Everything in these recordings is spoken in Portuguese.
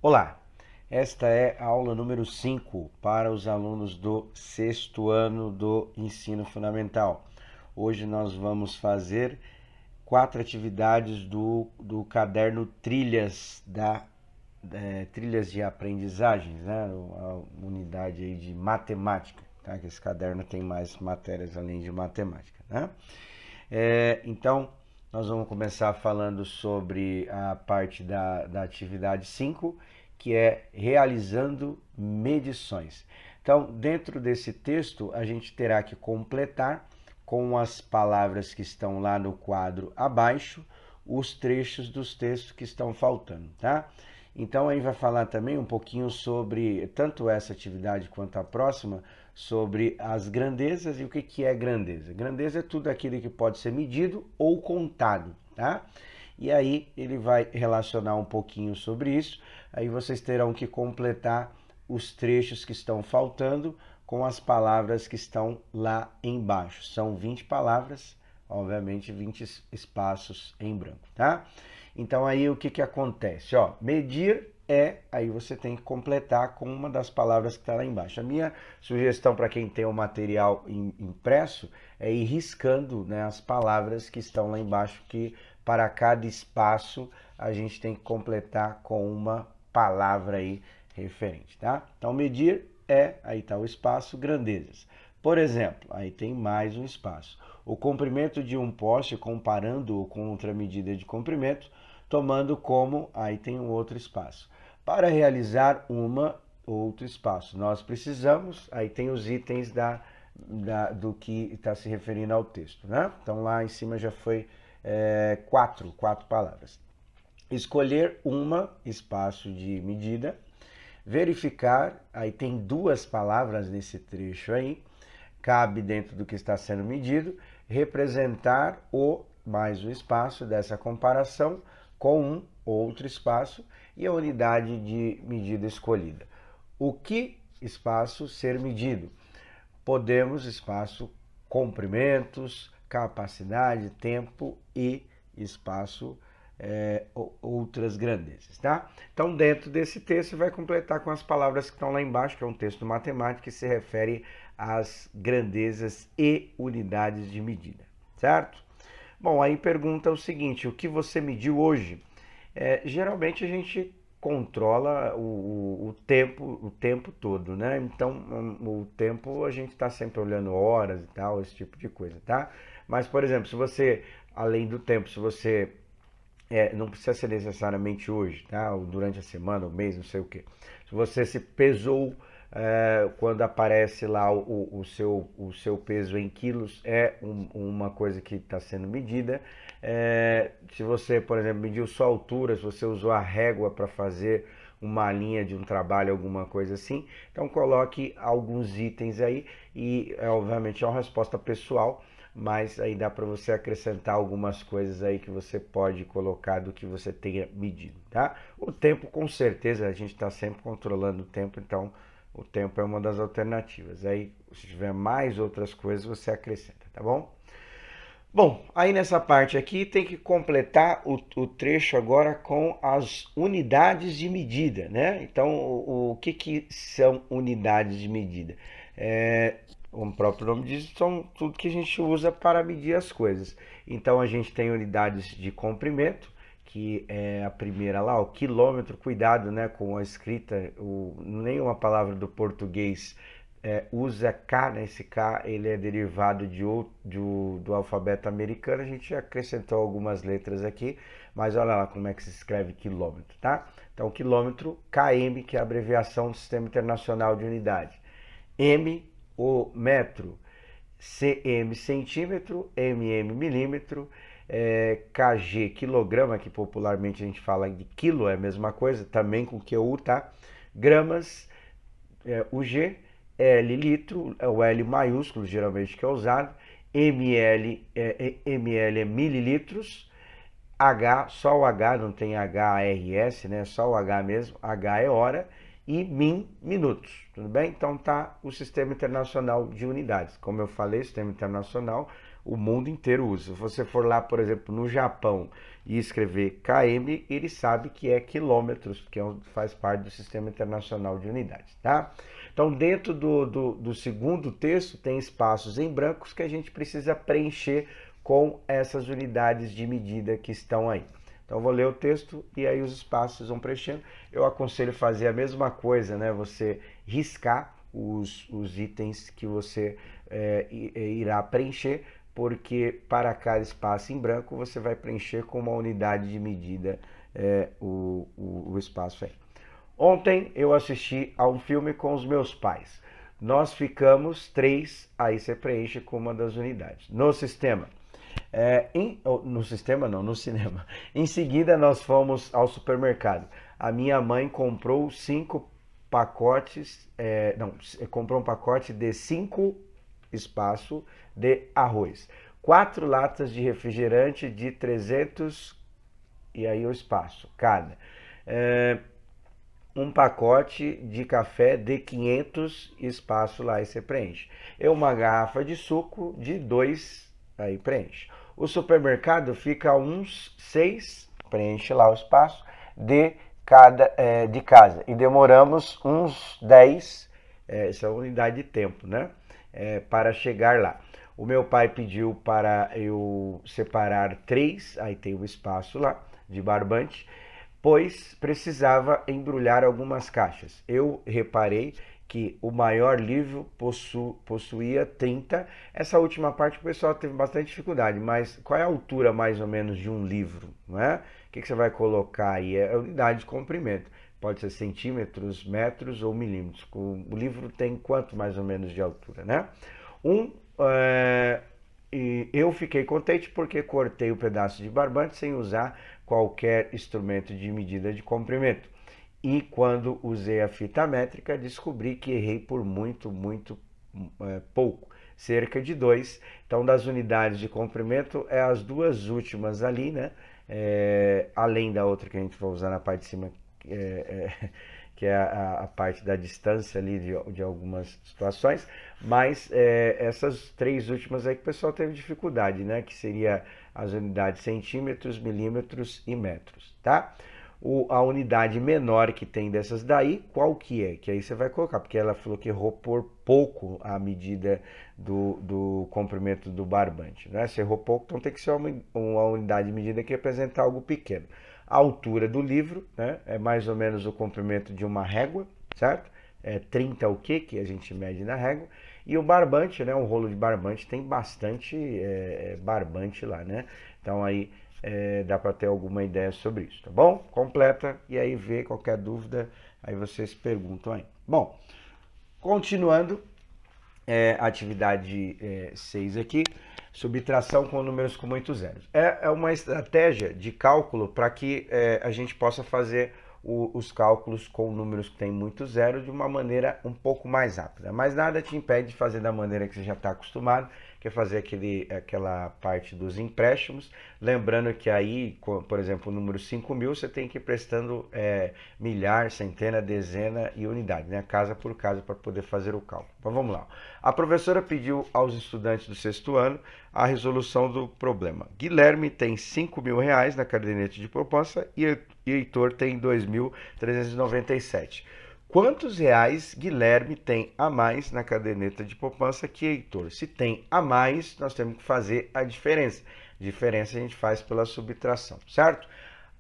Olá, esta é a aula número 5 para os alunos do sexto ano do ensino fundamental. Hoje nós vamos fazer 4 atividades do caderno Trilhas de Aprendizagens, né? A unidade aí de matemática, tá? Que esse caderno tem mais matérias além de matemática, né? Então, nós vamos começar falando sobre a parte da atividade 5, que é realizando medições. Então, dentro desse texto, a gente terá que completar com as palavras que estão lá no quadro abaixo, os trechos dos textos que estão faltando, tá? Então, aí vai falar também um pouquinho sobre, tanto essa atividade quanto a próxima, sobre as grandezas e o que é grandeza. Grandeza é tudo aquilo que pode ser medido ou contado, tá? E aí ele vai relacionar um pouquinho sobre isso, aí vocês terão que completar os trechos que estão faltando com as palavras que estão lá embaixo. São 20 palavras, obviamente 20 espaços em branco, tá? Então aí o que acontece? Ó, medir aí você tem que completar com uma das palavras que está lá embaixo. A minha sugestão para quem tem o material impresso é ir riscando, né, as palavras que estão lá embaixo, que para cada espaço a gente tem que completar com uma palavra aí referente, tá? Então medir aí está o espaço, grandezas. Por exemplo, aí tem mais um espaço. O comprimento de um poste comparando-o com outra medida de comprimento, tomando como, aí tem um outro espaço. Para realizar outro espaço, nós precisamos, aí tem os itens do que está se referindo ao texto, né? Então lá em cima já foi quatro palavras. Escolher espaço de medida, verificar, aí tem duas palavras nesse trecho aí, cabe dentro do que está sendo medido, representar mais o espaço dessa comparação com um outro espaço e a unidade de medida escolhida. O que espaço ser medido? Podemos espaço comprimentos, capacidade, tempo e espaço outras grandezas, tá? Então, dentro desse texto, vai completar com as palavras que estão lá embaixo, que é um texto matemático que se refere às grandezas e unidades de medida, certo? Bom, aí pergunta o seguinte, o que você mediu hoje? Geralmente a gente controla o tempo todo, né? Então, o tempo a gente está sempre olhando horas e tal, esse tipo de coisa, tá? Mas, por exemplo, se você, além do tempo, se você não precisa ser necessariamente hoje, tá? Ou durante a semana, o mês, não sei o quê. Se você se pesou, quando aparece lá o seu peso em quilos, uma coisa que está sendo medida. Se você, por exemplo, mediu sua altura, se você usou a régua para fazer uma linha de um trabalho, alguma coisa assim, então coloque alguns itens aí e, obviamente, é uma resposta pessoal, mas aí dá para você acrescentar algumas coisas aí que você pode colocar do que você tenha medido, tá? O tempo, com certeza, a gente está sempre controlando o tempo, então o tempo é uma das alternativas. Aí, se tiver mais outras coisas, você acrescenta, tá bom? Bom, aí nessa parte aqui tem que completar o trecho agora com as unidades de medida, né? Então, o que são unidades de medida? Como o próprio nome diz, são tudo que a gente usa para medir as coisas. Então, a gente tem unidades de comprimento, que é a primeira lá, o quilômetro. Cuidado, né, com a escrita, nenhuma palavra do português usa K, né? Esse K ele é derivado do alfabeto americano, a gente acrescentou algumas letras aqui, mas olha lá como é que se escreve quilômetro, tá? Então, quilômetro, km, que é a abreviação do Sistema Internacional de Unidade. M, o metro, cm, centímetro, mm, milímetro, kg, quilograma, que popularmente a gente fala de quilo, é a mesma coisa, também com QU, tá? Gramas, o G, L, litro, é o L maiúsculo, geralmente que é usado, ml, ml é mililitros, H, só o H, não tem HRS, né? Só o H mesmo, H é hora, e min, minutos, tudo bem? Então tá o Sistema Internacional de Unidades. Como eu falei, Sistema Internacional, o mundo inteiro usa. Se você for lá, por exemplo, no Japão e escrever km, ele sabe que é quilômetros, porque faz parte do Sistema Internacional de Unidades, tá? Então, dentro do segundo texto, tem espaços em brancos que a gente precisa preencher com essas unidades de medida que estão aí. Então, eu vou ler o texto e aí os espaços vão preenchendo. Eu aconselho fazer a mesma coisa, né? Você riscar os itens que você irá preencher, porque para cada espaço em branco você vai preencher com uma unidade de medida o espaço aí. Ontem eu assisti a um filme com os meus pais. Nós ficamos 3, aí você preenche com uma das unidades. No sistema. No sistema não, no cinema. Em seguida nós fomos ao supermercado. A minha mãe comprou 5 pacotes, comprou um pacote de 5 espaço de arroz. 4 latas de refrigerante de 300 e aí o espaço, cada. Um pacote de café de 500 espaço lá e você preenche. Uma garrafa de suco de 2, aí preenche. O supermercado fica uns 6, preenche lá o espaço, de casa. E demoramos uns 10, essa é a unidade de tempo, né? Para chegar lá. O meu pai pediu para eu separar 3, aí tem o espaço lá, de barbante, pois precisava embrulhar algumas caixas. Eu reparei que o maior livro possuía 30. Essa última parte o pessoal teve bastante dificuldade, mas qual é a altura mais ou menos de um livro? Não é? O que você vai colocar aí? É a unidade de comprimento. Pode ser centímetros, metros ou milímetros. O livro tem quanto mais ou menos de altura, né? E eu fiquei contente porque cortei o pedaço de barbante sem usar qualquer instrumento de medida de comprimento. E quando usei a fita métrica, descobri que errei por muito pouco, cerca de 2. Então, das unidades de comprimento, as 2 últimas ali, né? Além da outra que a gente vai usar na parte de cima, que é a parte da distância ali de algumas situações, mas essas 3 últimas aí que o pessoal teve dificuldade, né? Que seria as unidades centímetros, milímetros e metros, tá? A unidade menor que tem dessas daí, qual que é? Que aí você vai colocar, porque ela falou que errou por pouco a medida do comprimento do barbante, né? Se errou pouco, então tem que ser uma unidade de medida que representa algo pequeno. A altura do livro, né? É mais ou menos o comprimento de uma régua, certo? 30 o quê? Que a gente mede na régua. E o barbante, né? Um rolo de barbante tem bastante barbante lá, né? Então aí dá para ter alguma ideia sobre isso, tá bom? Completa e aí vê qualquer dúvida, aí vocês perguntam aí. Bom, continuando, atividade 6 aqui, subtração com números com muitos zeros. É uma estratégia de cálculo para que a gente possa fazer os cálculos com números que tem muitos zeros de uma maneira um pouco mais rápida. Mas nada te impede de fazer da maneira que você já está acostumado, que é fazer aquela parte dos empréstimos. Lembrando que aí, por exemplo, o número 5.000, você tem que ir prestando milhar, centena, dezena e unidade, né? Casa por casa para poder fazer o cálculo. Então vamos lá. A professora pediu aos estudantes do 6º ano a resolução do problema. Guilherme tem R$5.000 na caderneta de poupança e Heitor tem 2.397. Quantos reais Guilherme tem a mais na caderneta de poupança que Heitor? Se tem a mais, nós temos que fazer a diferença. A diferença a gente faz pela subtração, certo?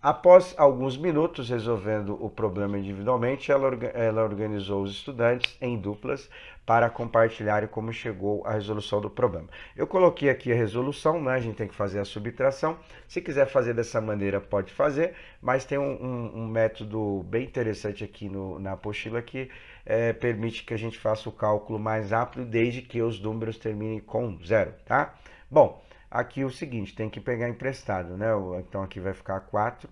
Após alguns minutos resolvendo o problema individualmente, ela organizou os estudantes em duplas para compartilharem como chegou à resolução do problema. Eu coloquei aqui a resolução, né? A gente tem que fazer a subtração. Se quiser fazer dessa maneira, pode fazer, mas tem um método bem interessante aqui na apostila que permite que a gente faça o cálculo mais rápido, desde que os números terminem com 0, tá? Bom, aqui o seguinte, tem que pegar emprestado, né? Então aqui vai ficar 4,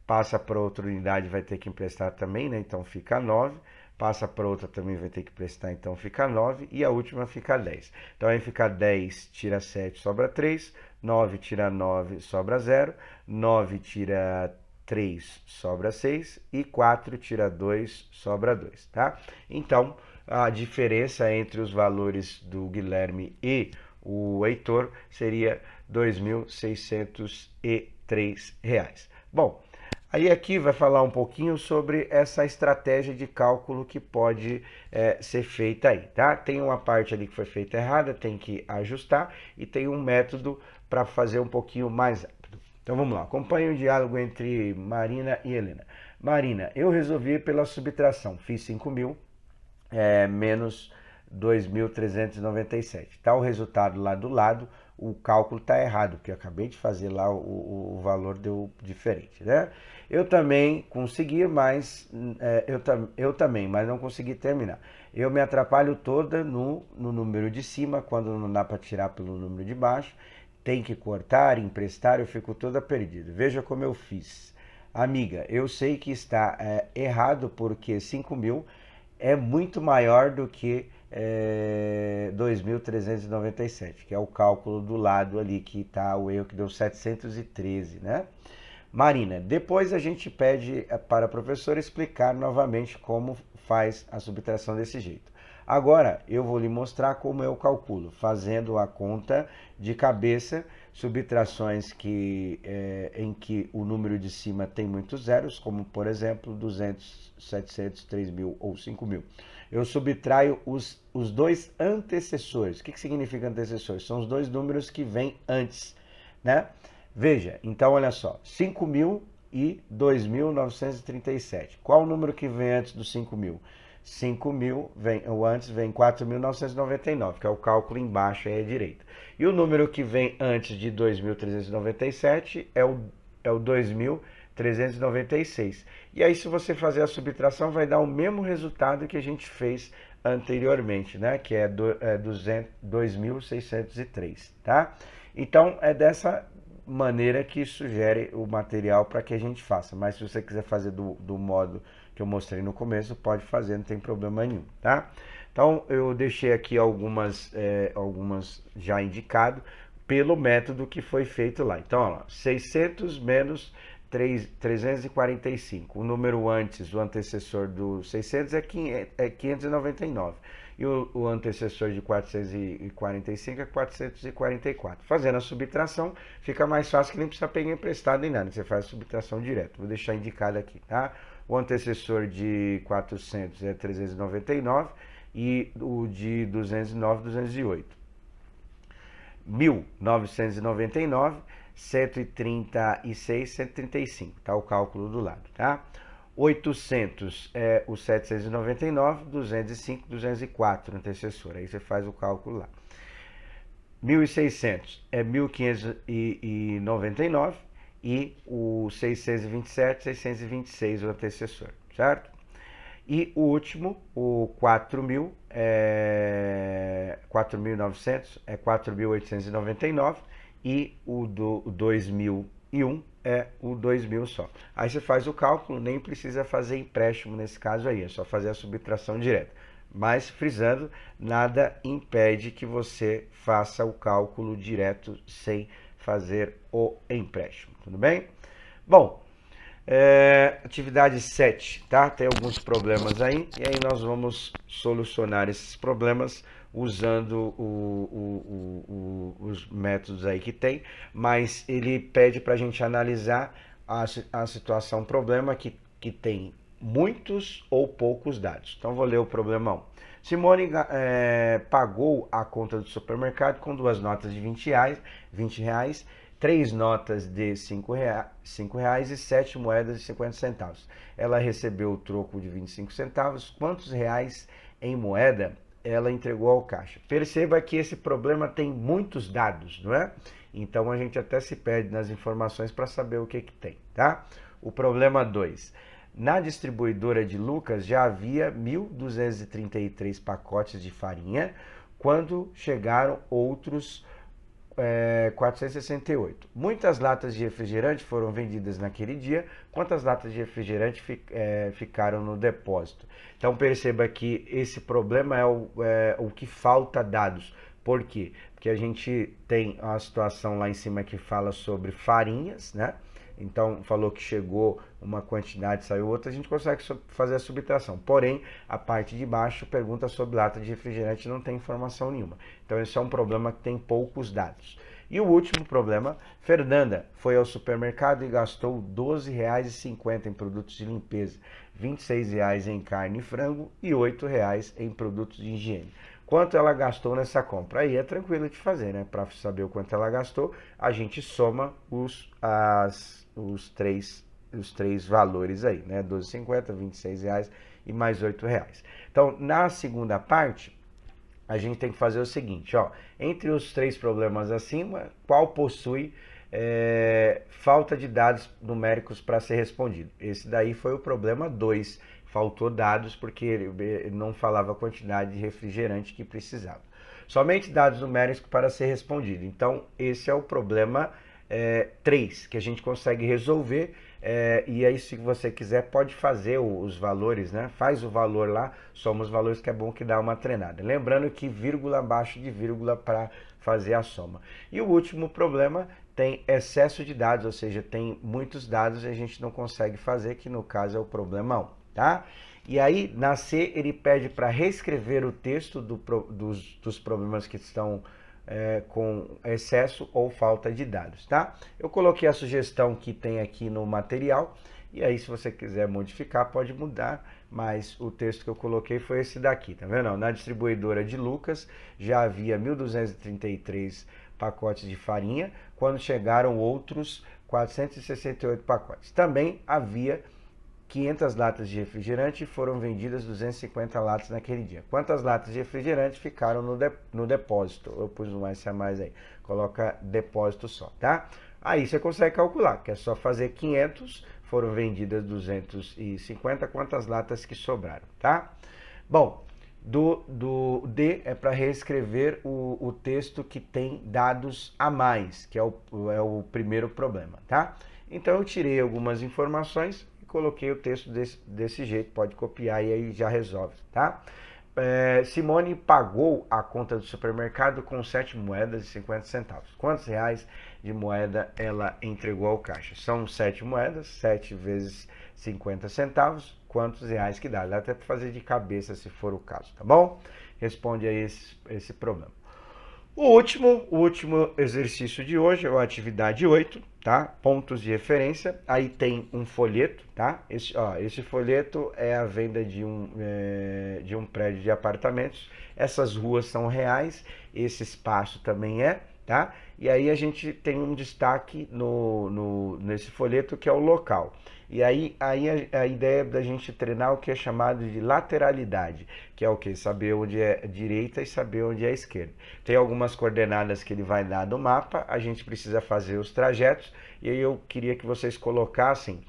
passa para outra unidade, vai ter que emprestar também, né? Então fica 9, passa para outra também, vai ter que prestar, então fica 9, e a última fica 10. Então aí fica 10, tira 7, sobra 3, 9 tira 9, sobra 0, 9 tira 3, sobra 6, e 4 tira 2, sobra 2, tá? Então, a diferença entre os valores do Guilherme e o Heitor seria 2.613. R$ 3. Bom, aí aqui vai falar um pouquinho sobre essa estratégia de cálculo que pode ser feita aí, tá? Tem uma parte ali que foi feita errada, tem que ajustar, e tem um método para fazer um pouquinho mais rápido. Então vamos lá, acompanhe o diálogo entre Marina e Helena. Marina, eu resolvi pela subtração, fiz 5.000 menos 2.397. Tá o resultado lá do lado, o cálculo está errado, porque eu acabei de fazer lá, o valor deu diferente, né? Eu também consegui, mas eu também, mas não consegui terminar. Eu me atrapalho toda no número de cima, quando não dá para tirar pelo número de baixo. Tem que cortar, emprestar, eu fico toda perdida. Veja como eu fiz. Amiga, eu sei que está errado, porque 5.000 é muito maior do que 2.397, que é o cálculo do lado ali, que está o erro, que deu 713, né? Marina, depois a gente pede para a professora explicar novamente como faz a subtração desse jeito. Agora eu vou lhe mostrar como eu calculo, fazendo a conta de cabeça, subtrações em que o número de cima tem muitos zeros, como por exemplo 200, 700, 3.000 ou 5.000. Eu subtraio os dois antecessores. O que significa antecessores? São os dois números que vêm antes, né? Veja, então olha só, 5.000 e 2.937. Qual o número que vem antes do 5.000? 5.000, o antes vem 4.999, que é o cálculo embaixo aí à direita. E o número que vem antes de 2.397 é o 2.396. E aí, se você fazer a subtração, vai dar o mesmo resultado que a gente fez anteriormente, né? Que é 2.603, tá? Então, é dessa maneira que sugere o material para que a gente faça. Mas se você quiser fazer do modo que eu mostrei no começo, pode fazer, não tem problema nenhum, tá? Então, eu deixei aqui algumas já indicado pelo método que foi feito lá. Então, olha lá, 600 menos 345. O número antes, o antecessor do 600 é 599. E o antecessor de 445 é 444. Fazendo a subtração, fica mais fácil, que nem precisa pegar emprestado nem nada. Você faz a subtração direto. Vou deixar indicado aqui, tá? O antecessor de 400 é 399 e o de 209, 208. 1.999, 136, 135, tá? O cálculo do lado, tá? 800 é o 799, 205, 204 antecessor. Aí você faz o cálculo lá. 1.600 é 1.599 e o 627, 626 o antecessor, certo? E o último, o 4.000, 4.900 é 4.899 e o do 2001 é o 2.000 só. Aí você faz o cálculo, nem precisa fazer empréstimo nesse caso aí, é só fazer a subtração direta. Mas, frisando, nada impede que você faça o cálculo direto sem fazer o empréstimo, tudo bem? Bom, atividade 7, tá? Tem alguns problemas aí, e aí nós vamos solucionar esses problemas usando os métodos aí que tem, mas ele pede para a gente analisar a situação problema que tem muitos ou poucos dados. Então vou ler o problema 1. Simone pagou a conta do supermercado com 2 notas de R$ 20, 3 notas de R$ 5 e 7 moedas de 50 centavos. Ela recebeu o troco de 25 centavos. Quantos reais em moeda ela entregou ao caixa? Perceba que esse problema tem muitos dados, não é? Então a gente até se perde nas informações para saber o que tem, tá? O problema 2. Na distribuidora de Lucas já havia 1.233 pacotes de farinha, quando chegaram outros 468. Muitas latas de refrigerante foram vendidas naquele dia. Quantas latas de refrigerante ficaram no depósito? Então perceba que esse problema é o que falta dados. Por quê? Porque a gente tem uma situação lá em cima que fala sobre farinhas, né? Então, falou que chegou uma quantidade, saiu outra, a gente consegue fazer a subtração. Porém, a parte de baixo pergunta sobre lata de refrigerante, não tem informação nenhuma. Então, esse é um problema que tem poucos dados. E o último problema, Fernanda foi ao supermercado e gastou R$ 12,50 em produtos de limpeza, R$ 26,00 em carne e frango e R$ 8,00 em produtos de higiene. Quanto ela gastou nessa compra? Aí é tranquilo de fazer, né? Para saber o quanto ela gastou, a gente soma os três valores aí, né? 12,50, R$ 26,00 e mais R$ 8,00. Então, na segunda parte, a gente tem que fazer o seguinte, ó, entre os três problemas acima, qual possui falta de dados numéricos para ser respondido? Esse daí foi o problema 2, faltou dados porque ele não falava a quantidade de refrigerante que precisava. Somente dados numéricos para ser respondido. Então, esse é o problema 3, que a gente consegue resolver. E aí, se você quiser, pode fazer os valores, né? Faz o valor lá, soma os valores, que é bom que dá uma treinada. Lembrando que vírgula abaixo de vírgula para fazer a soma. E o último problema tem excesso de dados, ou seja, tem muitos dados e a gente não consegue fazer, que no caso é o problema 1, tá? E aí, na C, ele pede para reescrever o texto dos problemas que estão com excesso ou falta de dados, tá? Eu coloquei a sugestão que tem aqui no material, e aí se você quiser modificar, pode mudar, mas o texto que eu coloquei foi esse daqui, tá vendo? Na distribuidora de Lucas já havia 1.233 pacotes de farinha, quando chegaram outros 468 pacotes. Também havia 500 latas de refrigerante e foram vendidas 250 latas naquele dia. Quantas latas de refrigerante ficaram no depósito? Eu pus um S a mais aí, coloca depósito só, tá? Aí você consegue calcular, que é só fazer 500, foram vendidas 250, quantas latas que sobraram, tá? Bom, do D é para reescrever o texto que tem dados a mais, que é o primeiro problema, tá? Então eu tirei algumas informações, coloquei o texto desse jeito, pode copiar e aí já resolve, tá? Simone pagou a conta do supermercado com 7 moedas de 50 centavos. Quantos reais de moeda ela entregou ao caixa? São 7 moedas, 7 vezes 50 centavos, quantos reais que dá? Dá até para fazer de cabeça se for o caso, tá bom? Responde aí esse problema. O último exercício de hoje é a atividade 8, tá? Pontos de referência. Aí tem um folheto, tá? Esse folheto é a venda de um prédio de apartamentos. Essas ruas são reais, esse espaço também é, tá? E aí a gente tem um destaque nesse folheto que é o local. E aí a ideia da gente treinar o que é chamado de lateralidade, que é o que? Saber onde é a direita e saber onde é a esquerda. Tem algumas coordenadas que ele vai dar no mapa, a gente precisa fazer os trajetos, e aí eu queria que vocês colocassem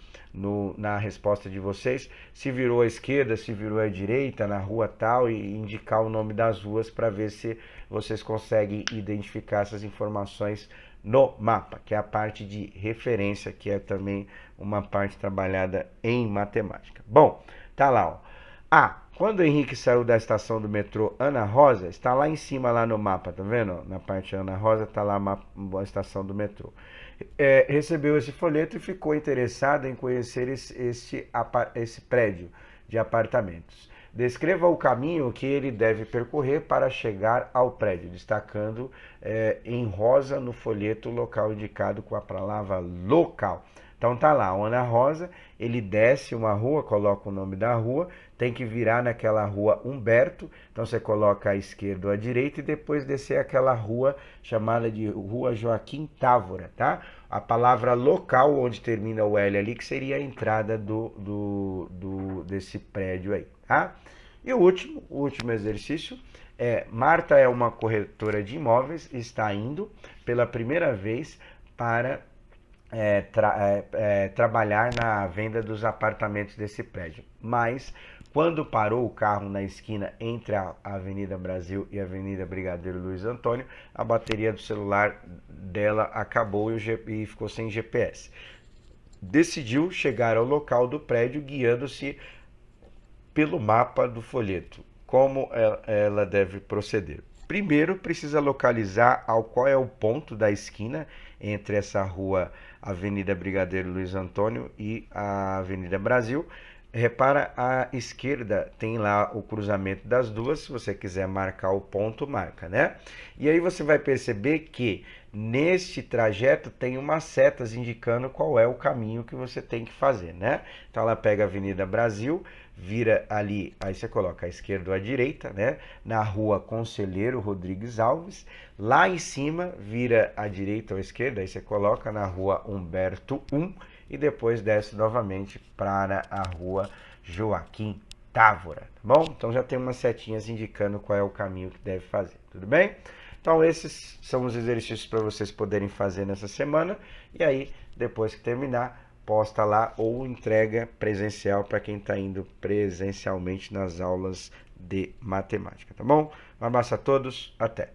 na resposta de vocês se virou à esquerda, se virou à direita, na rua tal, e indicar o nome das ruas para ver se vocês conseguem identificar essas informações no mapa, que é a parte de referência, que é também uma parte trabalhada em matemática. Bom, tá lá, ó. Quando o Henrique saiu da estação do metrô Ana Rosa, está lá em cima, lá no mapa, tá vendo? Na parte Ana Rosa está lá a estação do metrô. Recebeu esse folheto e ficou interessado em conhecer esse prédio de apartamentos. Descreva o caminho que ele deve percorrer para chegar ao prédio, destacando em rosa no folheto o local indicado com a palavra local. Então tá lá, Ana Rosa, ele desce uma rua, coloca o nome da rua, tem que virar naquela rua Humberto, então você coloca à esquerda ou à direita e depois descer aquela rua chamada de Rua Joaquim Távora, tá? A palavra local, onde termina o L ali, que seria a entrada desse prédio aí, tá? E o último exercício Marta é uma corretora de imóveis e está indo pela primeira vez para trabalhar na venda dos apartamentos desse prédio. Mas quando parou o carro na esquina entre a Avenida Brasil e a Avenida Brigadeiro Luiz Antônio, a bateria do celular dela acabou e ficou sem GPS. Decidiu chegar ao local do prédio guiando-se pelo mapa do folheto. Como ela deve proceder? Primeiro, precisa localizar qual é o ponto da esquina entre essa rua Avenida Brigadeiro Luiz Antônio e a Avenida Brasil. repara, à esquerda tem lá o cruzamento das duas, se você quiser marcar o ponto, marca, né? E aí você vai perceber que neste trajeto tem umas setas indicando qual é o caminho que você tem que fazer, né? Então ela pega a Avenida Brasil, vira ali, aí você coloca à esquerda ou à direita, né? Na rua Conselheiro Rodrigues Alves, lá em cima vira à direita ou à esquerda, aí você coloca na rua Humberto I, e depois desce novamente para a rua Joaquim Távora, tá bom? Então já tem umas setinhas indicando qual é o caminho que deve fazer, tudo bem? Então esses são os exercícios para vocês poderem fazer nessa semana, e aí depois que terminar, posta lá ou entrega presencial para quem está indo presencialmente nas aulas de matemática, tá bom? Um abraço a todos, até!